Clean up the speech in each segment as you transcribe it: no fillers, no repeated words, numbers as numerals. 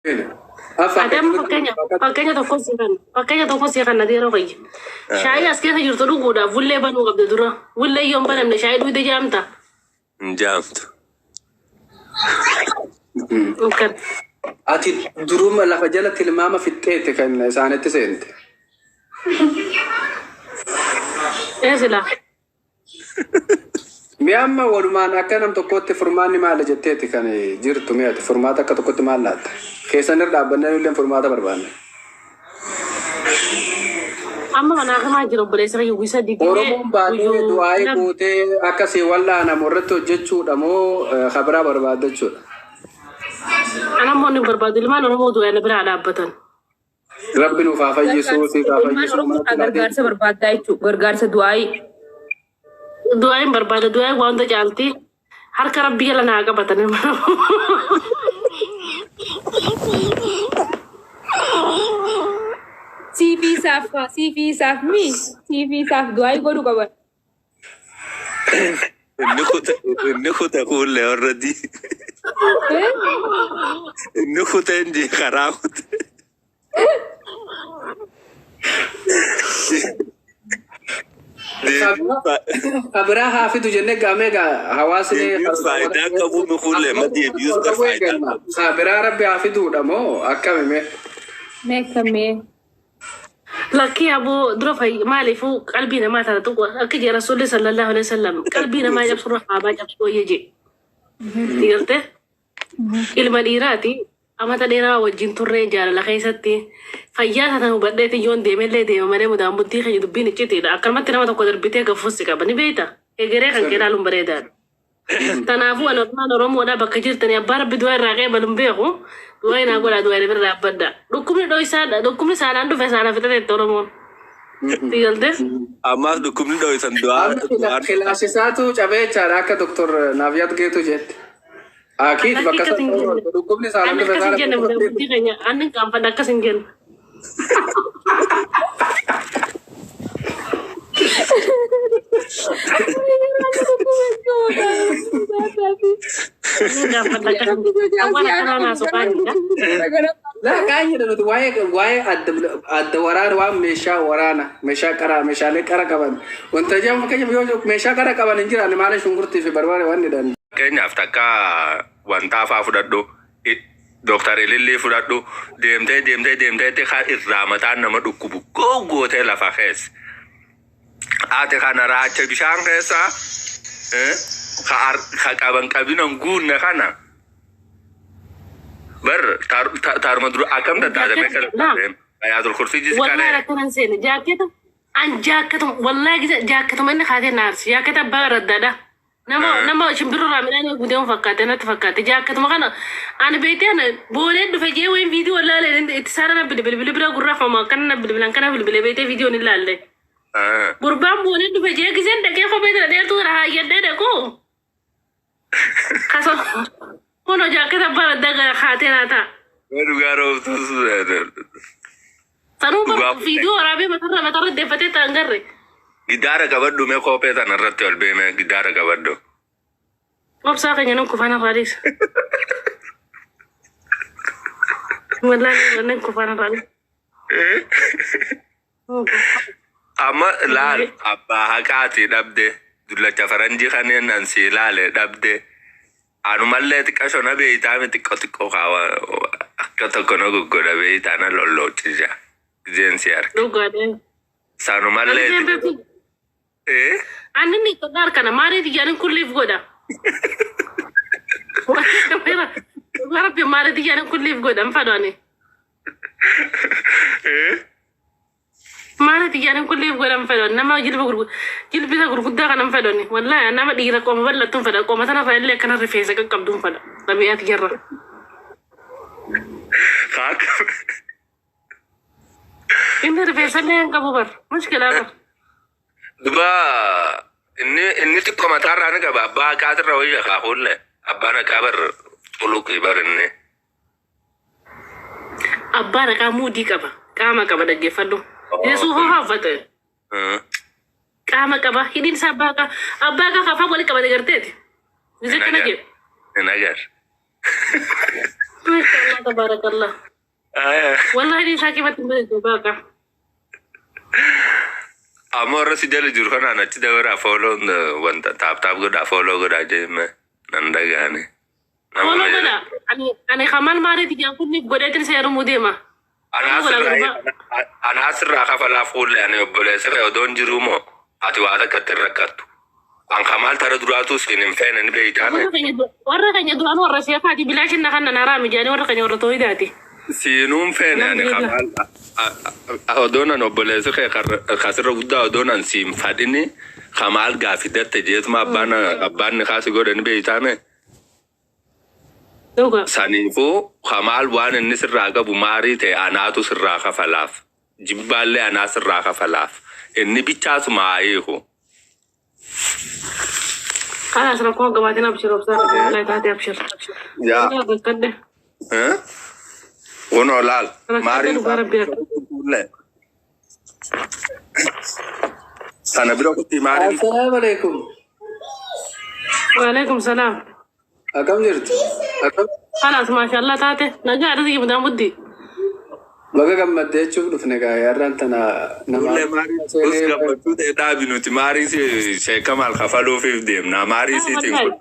Adam fakkeenya tokko si kan nadi yeroo fayyi. Shaayii as keessa jirtu dhuguudha. Bullee banuu qabda dura. Bullee yoon banamne shaayii dhuyde jaamta. Jaamtu. Ati duruma lafa jala tilmaama fixxeette kan isaanitti seente. Eesila. Mi'amma walumaan akka nam tokkotti furmaanni maal jetteeti kan jirtu mi'ati furmaata akka tokkotti maal laatta. Keessan irra dhaabbannee illee furmaata barbaanne. Amma mana kana jira obboleessa Yuwisa Digee. Oromoon baatee du'aayii guutee akkasii wallaanamu irratti hojjechuudha moo kabira barbaadachuudha? Ana moonni barbaadu ilmaan Oromoo du'aa bira dhaabbatan. Rabbi nuuf haa fayyisuu si haa fayyisuu. Gargaarsa barbaadaa jechuudha. Gargaarsa du'aayii. Du'aayin barbaada du'aayin wanta caalti harka Rabbi jala naa qabatan. CV saaf mi CV saaf du'aayii godhu qaban. Inni kuta kuulle already. Inni kuta inji karaa kuta. Kabira haafitu jennee gaamee hawaasni faayidaa qabu nu kuulle madii abiyuus ka faayidaa. Kabira Rabbi haafituudha moo akkamime? Meekamee. Lakki abu dura fay maalifu qalbii namaa taatu akka jee Rasuulli sallallahu alaihi wasallam qalbii namaa jabsu rahaabaa jabsu yeje. Dhiirte ilma dhiiraati amata dheeraa wajjin turree jaalala keessatti fayyaa sana hubadheeti yoon deemellee deema malee mudaan bultii keenya dubbiin iccitiidha. Akkanumatti nama tokko darbitee gafuusi qaba ni beekta. Egeree kan kee ilaaluun bareedaadha. Kanaafuu anootaan Oromoodhaa bakka jirtanii abbaa Rabbi du'aa irraa qe'ee baluun beeku. Du'aa naa godhaa du'aa irra dhaabbadha. Dhukkubni saanaan dhufe saanaa fixateetti Oromoon. Dhiigalte? Ammaas dhukkubni dho'isan du'aa. Kilaasisaatu cabeechaadha akka Doktor Naabiyaat Geetu jette. Akiit bakka dhukkubni saanaan dhufe saanaa fixateetti. Anni qaanfadha akkas hin jennu. Kayaknya dulu tuh wae ada waraana meeshaa waraana meeshaa qara meeshaalee qara qaban wanta jam makanya yoo meeshaa qara qaban hin jiran maal shungurtii fi barbaade wanni dan keenyaaf takka wanta afaa fudhadhu Doktar Ilillee fudhadhu deemtee kan irraa mataan nama dhukkubu gootee lafa keessa. Ate kana raacha bishaan keessa ka qaban qabinan guunne kana bar taaruma dura akkam daddaadame kana ayaatul kursi jisi kana wallahi rakkanan seene jaaketa wallahi jaaketa manni kaatee naarsi jaaketa abbaa raddaadha nama shimbirru raamidhaan gudeemu fakkaate natti fakkaate jaaketuma kana ani beekte ana boolee dhufe jee wayin viidiyoo laalee itti saara bilbila bira gurraafamu akkana na bilbilan kana bilbile beekte viidiyoon hin laalle. Gurbaan boolee dhufe jee giseen dhaqee kophee dira dheertuu raayyadhee dhaqu. Kaso kuno jaaketa abbaa raddaa gara kaatee naata. Dhugaa roobtuus. Sanuu viidiyoo waraabee matarra deeffatee ta'an garre. Gidaara qabadhu mee kophee sana irratti ol beeme gidaara qabadhu. Obsaa keenya nan kufana faadis. Wallahi nan kufana faadis. Amma laal abbaa haqaati dhabde dullacha faranjii kanneen nan si ilaale dhabde anumallee xiqqasho na beeytaa mi xiqqoo kaawa akka tokko na goggoda beeytaa na lollootisa gizeensi arge. Dhugaadhe. Sanumallee. Ani ni kadar kana mari diyanin kulliif goda. Rabbi mari diyanin kulliif goda mfadoni. Mari diyanin kulliif goda mfadoni. Nama jilbisa gurguddaa kana mfadoni. Wallahi nama dhiira qooma bal'attuun fada. Qooma tana fada illee akkana rifeensa qaqqabduun fada. Tabi'aati jirra. Inni rifeensa illee hin qabu bar. Mushkilaa bar. Duba inni xiqqoo mataarraa ni qaba abbaa haqaatirra wayya kaafuulle abbaan haqaa bar xuluqii bar inni. Abbaan haqaa muudii qaba qaama qaba dhaggeeffadhu. Yesuus hoofaafate. Qaama qaba hidhiin isaa abbaa haqaa kaafaa wali qabate garteeti. Bise kana jedhu. Hin agar. ما شاء الله تبارك الله. والله دي ساكبة باقة. Amor si jali jurkan anak cida ora follow wanta tap goda follow goda aja me nanda gane. Follow goda. Ani kaman mari tiga aku ni goda itu saya rumudi mah. Ana asra kafala full yani boleh saya odon jurumo atu ada katerrakat. An kamal tara duratu sinin fena ni beitane. Warra kanya duan warra siapa di bilashin nakan narami jadi warra kanya warra toy dati. Sinum fena yani kamal odona no boleh saya kasar udah odonan sim fadini kamal gafidat tejet ma abban khasi goda ni beitane. Sanifu kamal wan ni sirraga bumari te anatu sirraga falaf. Jibballe ana sirraga falaf. Inni bichasu maayeho. خلاص ركوع قبادين أبشر بصراحة لا تاتي أبشر يا قد ها ونو لال مارين لا أنا بروكتي مارين السلام عليكم. وعليكم السلام. أكم جرت؟ خلاص ما شاء الله تاتي نجار ذي مدام بدي بقى كم مدة تشوف لفنك يا رانتنا ولا مارين بس قبل تود تابينو تمارين سي كمال خفالو في ديم نا مارين سي تيجو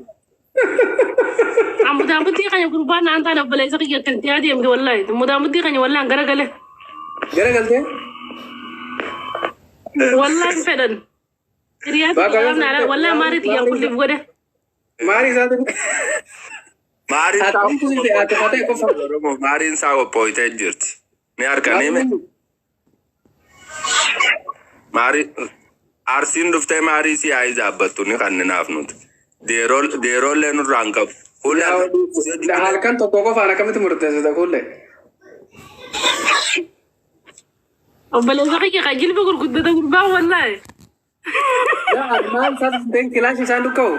مدام بدي كان يقول بانا أنت أنا بلاي سقي كنتي عادي مدي والله مدام بدي كان يولع قرقله قرقله والله فعلا رياض كلامنا والله ما ريت يقول لي بقوله مارين زاد مارين ساو بويتة جرت نيار كنيمة ماري أرسين دفتة ماري سي عايز أبطوني خلنا نافنود ديرول لأنه رانكب ولا هل كان توقف أنا كم تمرتز ده كله بلا زكية خجل بقول كده ده قربا والله لا ما صار دين كلاش يساندوكو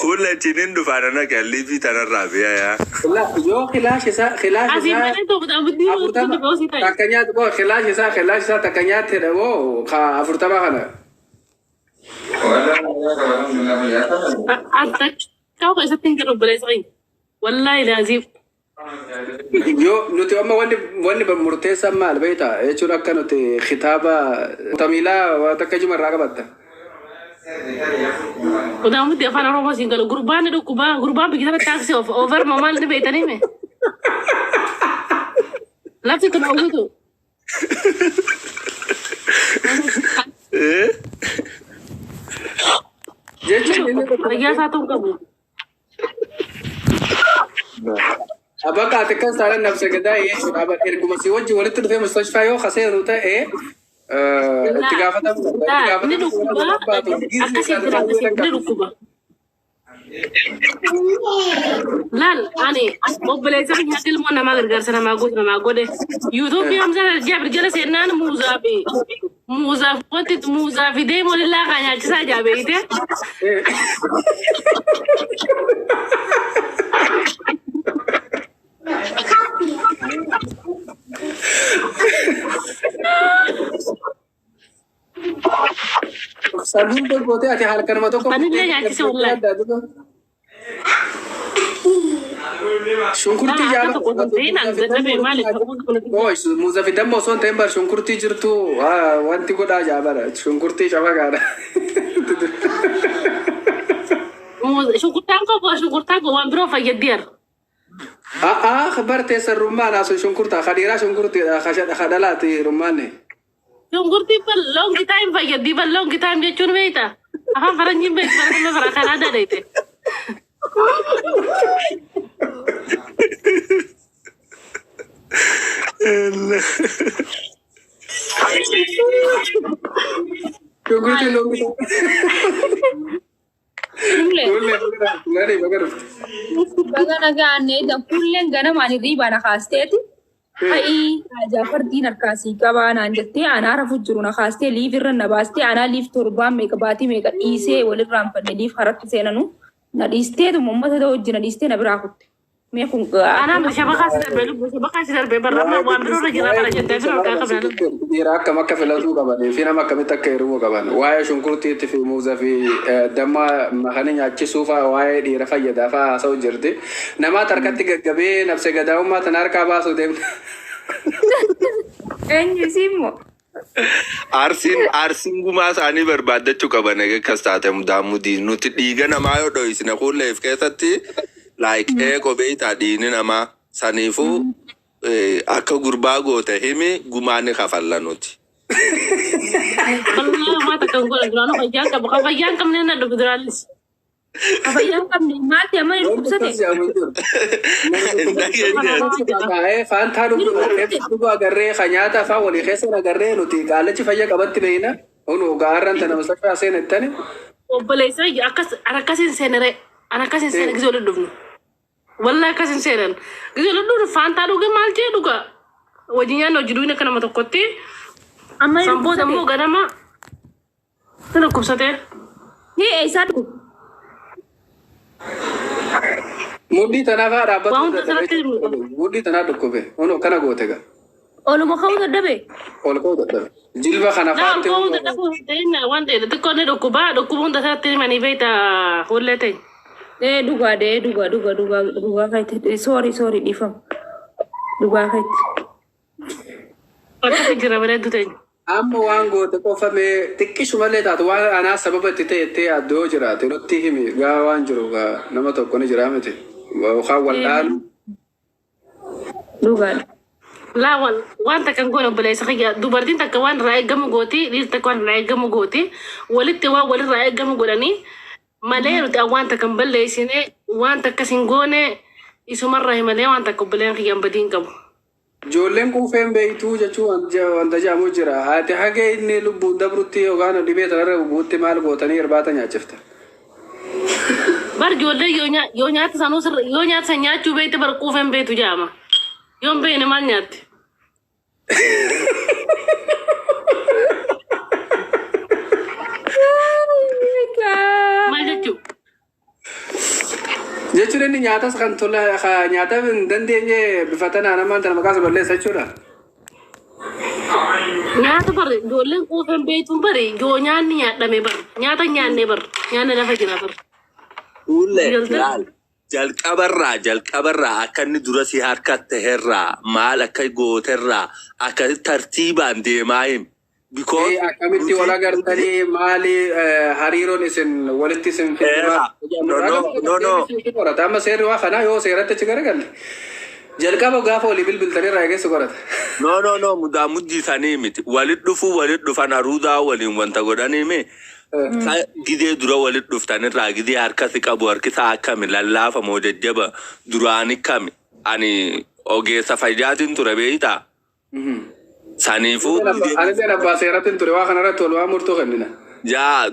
ولا تنين دفعنا كاللي في ترى الرابية يا لا يو خلاش خلاش تكنيا تبغى خلاش تكنيا تدبو أفرطبا خنا أتذكر كم إذا تنقل بلازعين والله لازم يو نتي أما واني بمرتسم مع البيتا يشوف كانوا تي خطابة تميلا وتكجم الرقبة وده مدي أفعل روما سينقل قربان ده قربان بيجي تاكسي أوفر ماما اللي بيتاني مه لا تكون أوجده يا ساتو كابو أبغى أتكلم سارة نفسك ده إيه شو أبغى إرجو مسي وجه ولد في مستشفى يو خسر روتا إيه تجافة لا أنا موبايل زمان هكذا ما نما غير سنة ما قلت يوتيوب يوم زمان جاب رجال سيرنا موزا وانت موزا في ديم ولا لا غني أجلس جابيته سالون तो बोलते हैं हाल कर मत को شنكرتي جاب اوش موزا في دم وصون تمبر شنكرتي جرتو وانتي قد جابر شنكرتي شبا قاعده شنكرتاكو وان برو فيدير خبرت يسر رمان اسو شنكرتا خديرا شنكرتي خدلاتي رماني شنكرتي بل لونج تايم فيدي بل لونج تايم يجون بيتا أهم فرنجين بيت فرنجين فرنجين هذا دايته شنكرتي لونج بغنا غاني دا كلن غنا ماني ريبانا خاستيتي اي جعفر دين الكاسي كبانا انجتي انا عرفو جرونا خاستي ليف الرنباستي انا ليف تربان ميكباتي ميكا ايسي ولي رامبن ليف خرط سينانو نديستي دو ممتا دو جنا ديستي نبراخوت ميكون أنا من شبكة سيدر شبكة سيدر برا ما وامبرو رجلا برا جدا في الكاكا بنا dhiiraa akkam akka filatu qaban fi nama akkamitti akka hiruu qaban waa'ee shunkurtiitti fi muuza fi damma makanii nyaachisuu fa'aa waa'ee dhiira fayyadaa fa'aa haasa'u jirti nama harkatti gaggabee nafse gadaa'ummaa tan harkaa baasuu deemna. Eenyusiimmoo Arsiin gumaa isaanii barbaadachuu qaban akkas taate mudaamudii nuti dhiiga namaa yoo dho'isne fuulleef keessatti laayikee kophee isaa dhiini namaa saniifuu akka gurbaa goote himi gumaani kafalla nuti. والله ما تكون جرانو خفيان كم لنا دكتوراليس Afayyaan qabne maal ta'e dhubsate. Faantaa dhuguu agarree nyaata afaan walii keessa agarree nuti qaalachi fayya qabatti beeyna. Unu gaarran tana mustaqbal seenettani. Obboleessa akkasiin seenere akkasiin seene gizoo dhudhufnu. Wallahi akkasiin seenan. Gizoo dhudhufnu faantaa dhugee maal jee dhuga. Wajjin yaadna hojii duwina kana tokkotti. Sanboota immoo ganama. Tana kubsatee. Ni eessaa dhugu. Mudhii tanaafaa dhaabbatu. Mudhii tanaa dhukkube. Unu kana goote gaa. Oluma ka'uu dadhabe. Ol ka'uu dadhabe. Jilba kana faatti. Ka'uu dadhabe. Waan ta'e xiqqoonni dhukkubaa dhukkubuun tasaatti manii beeyta hullee ta'e. Dhugaa kaite. Sorry dhiifama. Dhugaa kaite. Akkasi jira bareeddu ta'e. Amma waan goote qofame xiqqishu malee taatu waan anaa sababa itti ta'e addoo jiraate nutti himi gaa waan jiru gaa nama tokko ni jira miti. Waan waldaan. Dhugaa. Laa waan takkan goone obboleessa kiyya dubartiin takka waan irraa eeggamu gooti dhiirri takka waan irraa eeggamu gooti walitti waan walirraa eeggamu godhanii malee nuti waan takkan balleessine waan takka sin goone isumarraa malee waan takka obboleen kiyyaan badiin qabu. Ijoolleen kuufeen beeytuu jechuun wanta jedhamu jira. Haati hagee inni lubbuun dabrutti yookaan dhibee tanarra buutti maal gootanii irbaata nyaachifta. Bar ijoollee yoo nyaata sanuu yoo nyaata san nyaachuu beekte bar kuufeen beektu jedhama. Yoon beekne maal nyaatti? Maal jechuun? Jechuun inni nyaatas kan tola nyaata hin dandeenye bifa tanaan ammaan tana maqaa balleessa jechuudha. Nyaata bar ijoolleen kuufeen beektuun bari yoo nyaanni nyaadhame bar nyaata nyaanne bar nyaanni lafa jira bar. Jalqabarraa akka inni dura si harkatte herraa maal akka gooterraa akka tartiibaan deemaa him. Akkamitti wal agartanii maali hariiroon isin walitti isin amma seerri waa kanaa yoo seeratti achi garagalle jalqaba gaafa walii bilbiltanii irraa eegessu godhata. No mudaa muddiisanii miti walit dhufan haruudaa waliin wanta godhanii mee. Gidee dura walitti dhuftanirraa gidee harkasi qabu harkisaa akkami lallaafa moo jajjaba duraan akkami ani ogeessa fayyaatiin ture beeytaa. Saniifuu. Ani seen abbaa seeratiin ture waa kanarratti ol waan murtoo kennina. Jaa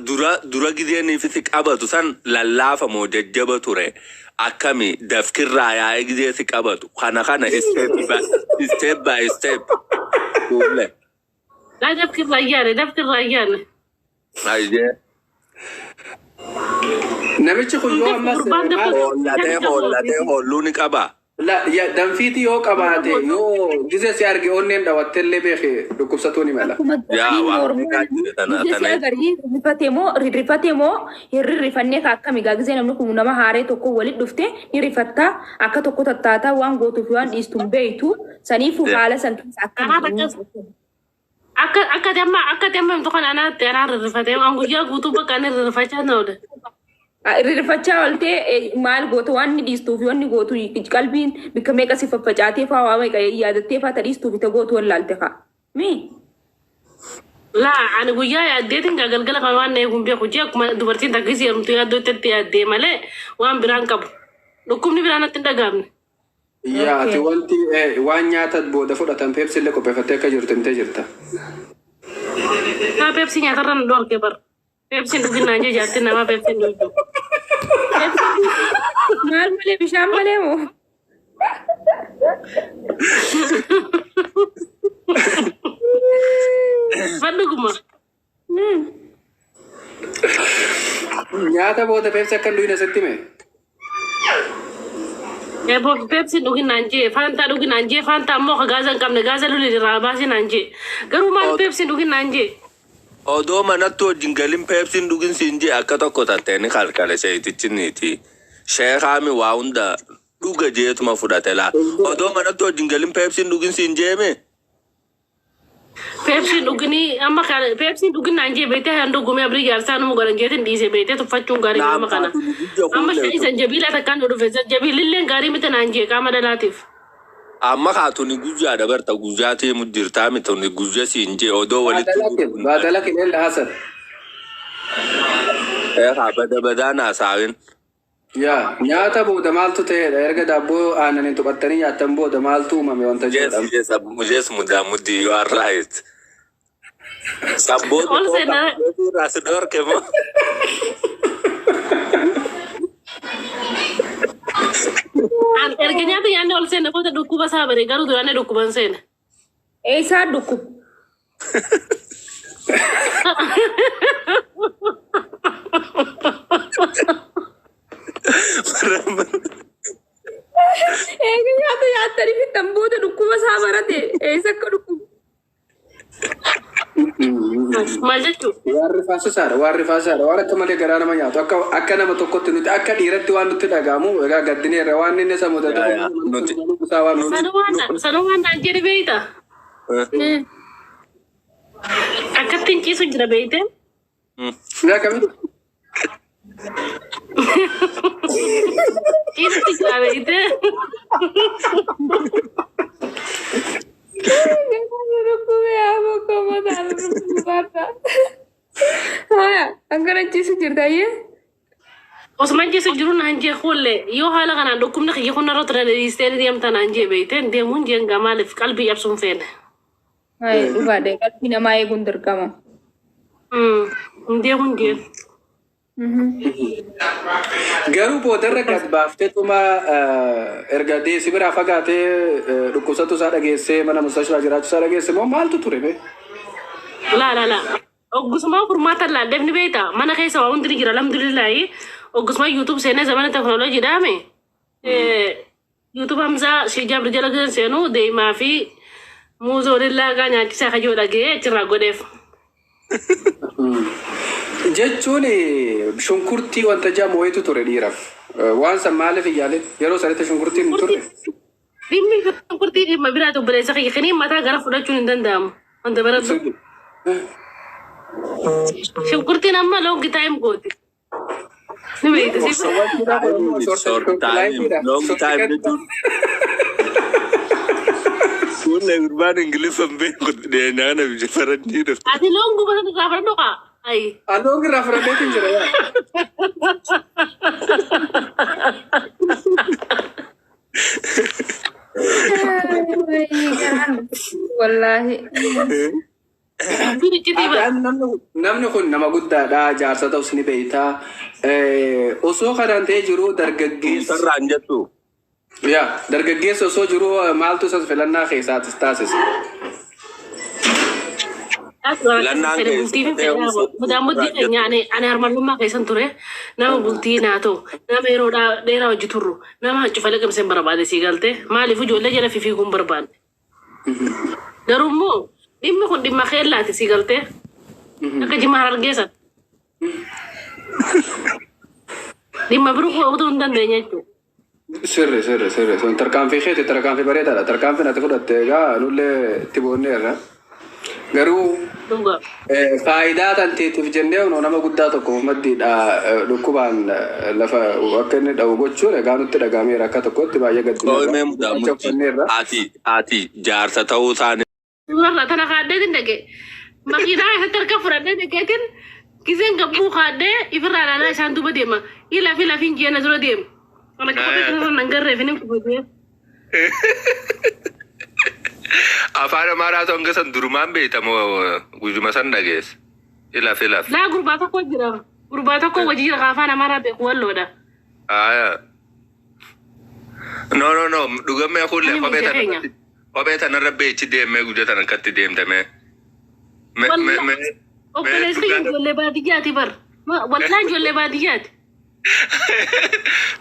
dura gideeniifisi qabatu san lallaafa moo jajjaba ture akkami dafkirraa yaa'ee gideesi qabatu kana step by step. Dafkirraa yaane. Namichi kun yoo ammas hollatee holluu ni qaba. Danfiiti yoo qabaate yoo gise si arge onneen dhawattellee beekee dhukkubsatuu ni mala. Rifatee moo hirrifannee akkami gisee namni kun nama haaree tokko walitti dhufte ni rifattaa akka tokko tattaataa waan gootuuf waan dhiistuun beeytu saniifuu haala san keessa akkami. Akka damma mtu kana anaa rirrifatee waan guyyaa guutuu bakka inni rirrifachaa na oole. Rirrifachaa oolte maal gootu waan ni dhiistuuf waan ni gootu qalbiin bikka meeqa si faffacaatee fa'aa waa meeqa yaadattee fa'aa dhiistuuf ita gootu wallaalte fa'aa. Laa ani guyyaa yaaddeetiin galgala kan waan eeguun beeku jee akkuma dubartiin takkisii heerumtu yaaddoo itti yaaddee malee waan biraan qabu. Dhukkubni biraan natti hin dhagaamne. Ati wanti waan nyaata booda fudhatan peepsi illee qopheeffattee akka jirtu himtee jirta. Peepsi nyaatarra nu dhorke bar. Peepsi dhuginaan jee jaatti nama peepsi dhugdu. Maal malee bishaan malee moo? Fadhuguma. Nyaata booda peepsi akka hin dhugine sitti mee? Ebo Pepsi dugin nanje, Fanta dugin nanje, Fanta mo kagazan kam nagaza luli rabasi nanje. Garu mal Pepsi dugin nanje. Odo manatto jingalin Pepsi dugin sinje akka tokko tatteni kalkale seetichi niti. Sheekhaami waunda duga jeetuma fudhatela. Odo manatto jingalin Pepsi dugin sinje me. Pepsi dugini amma kana Pepsi dugin nanje bete hando gume abri garsanu mo garan jetin dise bete to faccu gari amma kana. Amma shi zanjabila ta kan do fe zanjabilillen gari mita nanje kama da latif. Amma kaatuni guyyaa dabarta guyyaa ta'e muddirtaa mitonni guyyaa sinje odo walitti. Badalak illee hasan. Badana saawin. Yaa nyaata booda maaltu ta'edha erga daabboo aananiin tuqattanii nyaattan booda maaltu uumame wanta jedhamu. Yes, mudamudi, you are right. Sabot ko rasidor ke mo. Erga nyaata yaanne ol seenne booda dhukkuba saabare garuu duraanne dhukkuban seene. Eessaa dhukkub? Eega nyaata nyaattanii fixan booda dhukkuba saabarate eessa akka dhukkub? Maal jechuun? Waan rifaasaadha. Waan akka malee garaa nama nyaatu. Akka nama tokkotti nuti akka dhiiratti waan nutti dhagahamu egaa gaddineerra waan inni isa mudatu. Sanuu waan naan jedhe beeyta. Akkatti hin ciisu jira beeyte. Gaa kamitti? Ciisu jira beeyte. Angkara cisu ceritanya? Osman cisu jurun anje khulle. Yo hala kana dokum nak yekuna rotra dari stadium tan anje beiten dia munje ngamalif kalbi absum fen. Hai, uga de kalbi nama e gundur kama. Dia munje. Garuu boodarra gad baafteetuma erga deessi biraa fagaatee dhukkubsatu isaa dhageessee mana mustashfaa jiraachuu isaa dhageesse moo maaltu ture be? La. Ogusma furmaata la devni beeta mana keessa waa hundi jira alhamdulillahi. Ogusma YouTube seene zamana teknolojii daame. YouTube hamza shijab rijala gan seenu deemaa fi muuzoo lillaa gaa nyaachisa kajoo dhagee achirraa godheef. Jechuun shunkurtii wanta jaamu wayitu ture dhiiraaf. Waan san maaliif iyyaalee yeroo sanitti shunkurtiin hin turre? Dhimmi shunkurtii dhimma biraatu bireessa kanii mataa gara fudhachuun hin danda'amu. Wanta baratu. Shunkurtiin amma long time gooti. Ni beekta long time. Kulle urban English sampai kudenya na bicara ni dah. Ati long gua pasal travel doa. Ay. Ano ang referendum din jira ya? Wallahi. Namni kun nama guddaadha jaarsa ta'us ni beekta. Osoo kanaan ta'ee jiru dargaggeessa. Ranjatu. Ya, dargaggeessa osoo jiru maaltu isas filannaa keessaatis taasise. Mudah nyaane ana harmalummaa keessan ture nama bultii naato nama yeroo dheeraa hojii turru nama cufale qabseen barbaade sii galte maaliif ijoollee jala fifii kun barbaade garuu immoo dhimmi kun dhimma keellaati sii galte akka jimaa hargeessan dhimma biroo utuu hin dandeenye jechuudha. Sirri. Tarkaanfii keeti tarkaanfii bareedaadha. Tarkaanfii natti fudhatte egaa nullee itti boonneerra. Garuu faayidaa tanteetiif jennee nama guddaa tokko maddiidha dhukkubaan lafa akka inni dha'u gochuun egaa nutti dhagahameera akka tokkotti baay'ee gaddineerra. Ati jaarsa ta'uu isaanii. Warra tana kaaddeetiin dhage makiinaa isatti harka fudhadhee dhageetiin giseen gabbuu kaaddee ifirraa ilaalaa isaan duuba deema. Lafiin ji'a na dura deema. Kalau kita nanggar revenue kemudian. Apa ada maraton kesan duruman be tamu gujumasan dages. Ilaf. Lah gurbata ko jira. Gurbata ko wajira kafa na mara be kuwallo da. Ah. No. Dugame aku le pabeta na rabbe ci dem me gujata na katti dem tame. Me. Operasi jolle badiyati bar. Wallahi jolle badiyati.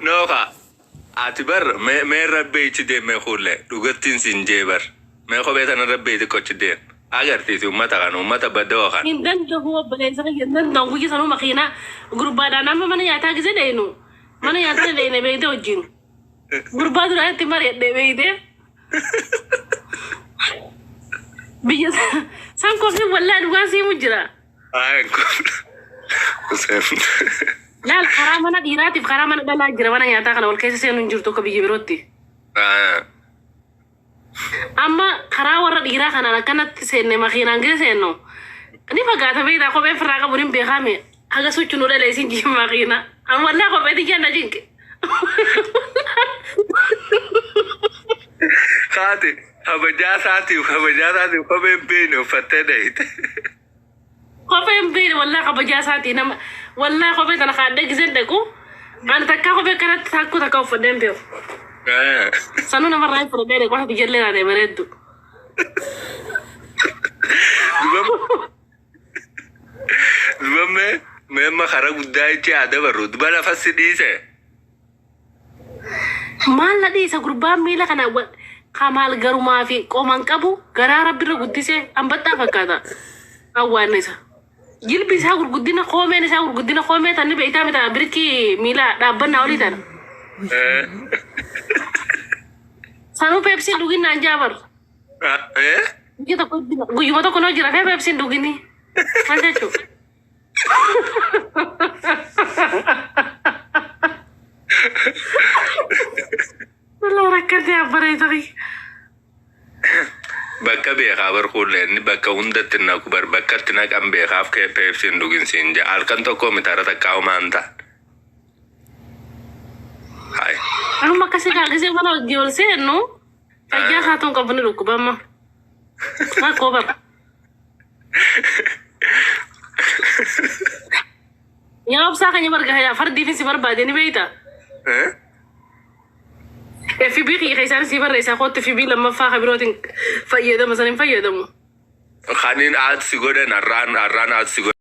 No ka. atibar me rabbe chide me khule dugatin sinjebar me khobe tan rabbe de kochide agarti si ummata kan ummata badawa kan hindan da huwa balen sa hindan da wuji sanu makina gurba da nan mana ya ta gize da ino mana ya ta da ine be do jin gurba da ti mare de be de biya san ko fi wallahi duwa si mujra ay ko لا الحرام أنا ديراتي في حرام أنا لا أجرب أنا يعتقد والكيس سينو نجرتو كبيجي بروتي أما حرام ورا ديرا أنا كانت سينما مخينا عندي سينو أني فقعت بيت أخو بين فراغ بورين بيخامي هذا سوتش نورا ليسين جيم مخينا أما لا أخو بيت جانا جينك خاتي هبجاساتي وخبين بينو فتديت خبين بين والله خبجاساتي نم والله خبيت أنا خادك زندكو أنا تكا خبيت كانت تاكو فدين بيو سنونا مرة يفرق بينك واحد يجلنا على مردو زبما ما خرج دايتي هذا برود بلا فسديسه ما الذي سقربان ميلا كنا كمال غرو ما في كومان كابو غرا ربي رغديسه أمبتا فكذا أوانيسا جيل بيسا غرغدينا خومه نسا غرغدينا خومه تاني بيتا متا بريكي ميلا دابنا اولي تانا سانو بيبسي دوغين نانجابر kita ko guyu to kono jira fe pepsi dugini ande chu والله ركرت يا بريتي bakka be khabar khulle ni bakka hundatina kubar bakka tina kam be khaf ke pepsi ndugin sinja alkan to ko mitarata kaumanta hay anu makasi ka gese mana giol seno aja hatun ka bani ruku bama ma ko ba ya obsa kanya barga ya fardi fi sibar badeni beita في بيخي خيسان سيبر رئيسا خوت في بي لما فاخ بروتين فايدة مثلا فايدة مو خانين عاد سيقودن الران عاد سيقودن